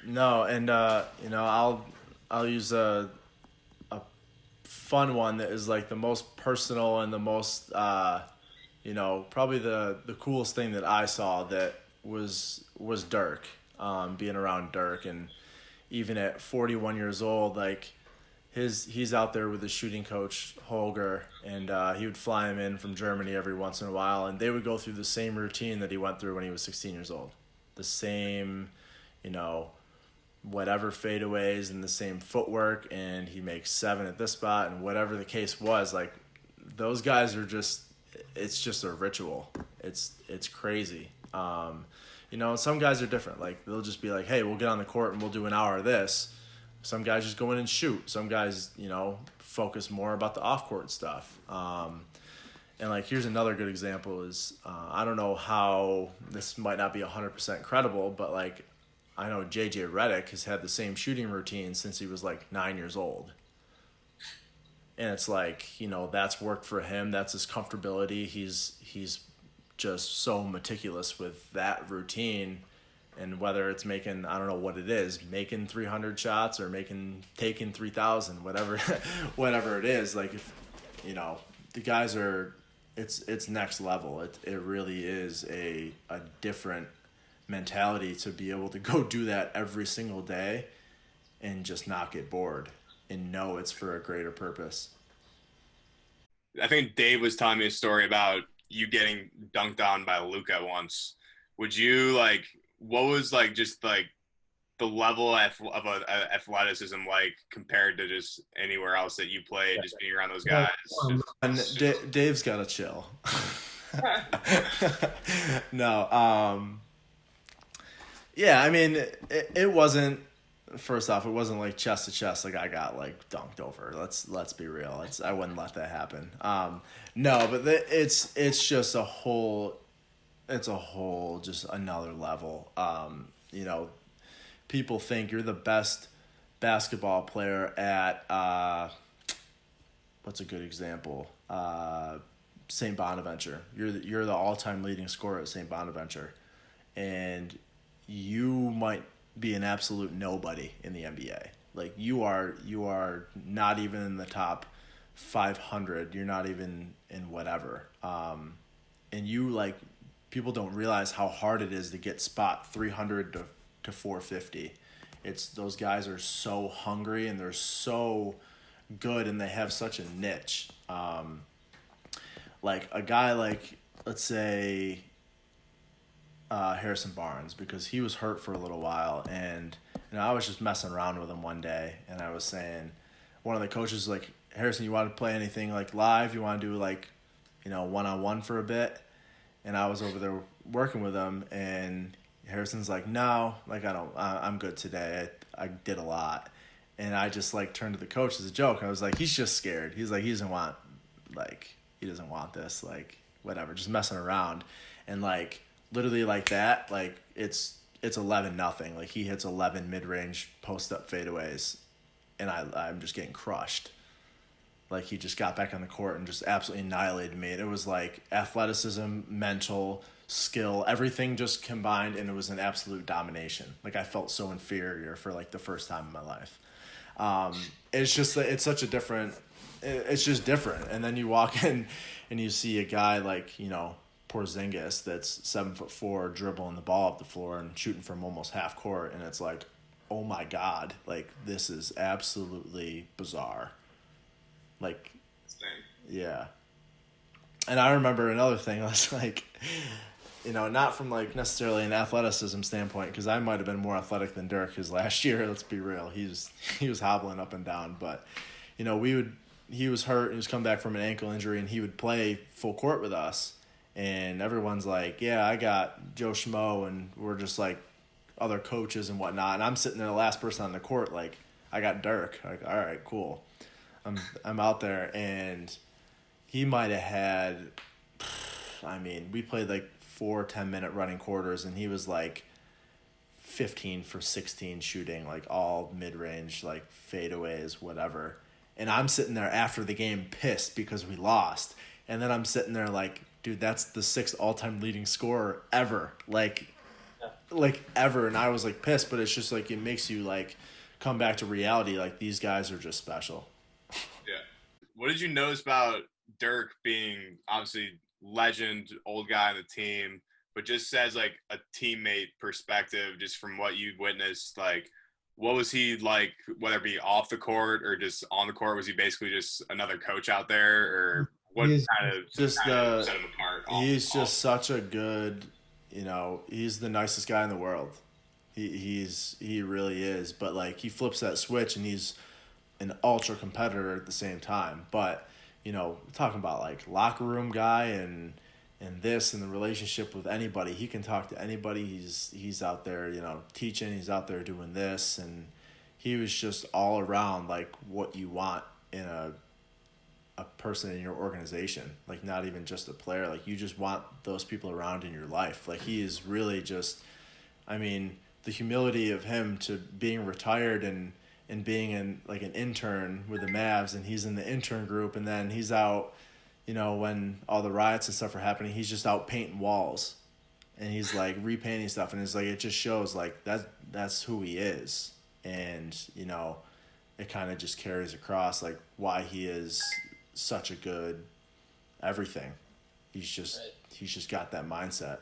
No, and I'll use a fun one that is like the most personal and the most probably the coolest thing that I saw that was Dirk, being around Dirk, and even at 41 years old, like he's out there with his shooting coach Holger, and he would fly him in from Germany every once in a while, and they would go through the same routine that he went through when he was 16 years old, the same, you know, whatever fadeaways and the same footwork, and he makes seven at this spot, and whatever the case was, like those guys are just, it's just a ritual. It's crazy. Some guys are different. Like they'll just be like, hey, we'll get on the court and we'll do an hour of this. Some guys just go in and shoot. Some guys, focus more about the off court stuff. And like here's another good example is I don't know how this might not be 100% credible, but like I know JJ Redick has had the same shooting routine since he was like 9 years old. And it's like, that's worked for him. That's his comfortability. He's just so meticulous with that routine. And whether it's making, I don't know what it is, making 300 shots or taking 3,000, whatever, whatever it is, like if, the guys are, it's next level. It really is a different mentality to be able to go do that every single day and just not get bored and know it's for a greater purpose. I think Dave was telling me a story about you getting dunked on by Luka once. Would you what was just the level of athleticism like compared to just anywhere else that you played, just being around those guys? And Dave's got to chill. No, yeah, I mean, it wasn't. First off, it wasn't like chest to chest. Like I got like dunked over. Let's be real. I wouldn't let that happen. No, but it's just a whole. It's a whole just another level. People think you're the best basketball player at what's a good example? St. Bonaventure. You're the all-time leading scorer at St. Bonaventure, and you might be an absolute nobody in the NBA. Like you are not even in the top 500. You're not even in whatever. And people don't realize how hard it is to get spot 300 to 450. It's those guys are so hungry and they're so good and they have such a niche. Like a guy like, let's say, Harrison Barnes, because he was hurt for a little while, and I was just messing around with him one day, and I was saying, one of the coaches was like, Harrison, you want to play anything like live? You want to do one-on-one for a bit? And I was over there working with him, and Harrison's like, no, I'm good today. I did a lot. And I just turned to the coach as a joke. I was like, he's just scared. He's like, he doesn't want this, whatever, just messing around. And literally like that, it's 11-0. He hits 11 mid-range post-up fadeaways, and I'm just getting crushed. He just got back on the court and just absolutely annihilated me. And it was athleticism, mental, skill, everything just combined, and it was an absolute domination. I felt so inferior for the first time in my life. It's just, it's such a different, it's just different. And then you walk in and you see a guy Porzingis that's 7'4", dribbling the ball up the floor and shooting from almost half court, and it's like, oh my God, this is absolutely bizarre. Yeah. And I remember another thing, I was not from necessarily an athleticism standpoint, because I might have been more athletic than Dirk his last year. Let's be real, he was hobbling up and down, but he was hurt. He was coming back from an ankle injury, and he would play full court with us. And everyone's like, yeah, I got Joe Schmo, and we're just other coaches and whatnot. And I'm sitting there, the last person on the court, I got Dirk. All right, cool. I'm out there, and he might have had, we played 4 10-minute running quarters, and he was 15 for 16 shooting, all mid-range, fadeaways, whatever. And I'm sitting there after the game pissed because we lost. And then I'm sitting there dude, that's the 6th all-time leading scorer ever. like ever, and I was like pissed, but it's just like it makes you like come back to reality. Like these guys are just special. Yeah. What did you notice about Dirk being obviously legend, old guy on the team, but just as like a teammate perspective, just from what you'd witnessed, like what was he like, whether it be off the court or just on the court? Was he basically just another coach out there, or what He is Just kind of the set him apart he's off? just such a good, he's the nicest guy in the world. He really is, but like he flips that switch and he's an ultra competitor at the same time. But talking about like locker room guy and this and the relationship with anybody, he can talk to anybody. He's out there, teaching. He's out there doing this, and he was just all around like what you want in a person in your organization. Like not even just a player. Like you just want those people around in your life. Like he is really just. I mean, the humility of him to being retired and being like an intern with the Mavs, and he's in the intern group, and then he's out, when all the riots and stuff are happening, he's just out painting walls, and he's like repainting stuff, and it's like it just shows like that's who he is, and it kind of just carries across like why he is such a good everything. He's just got that mindset.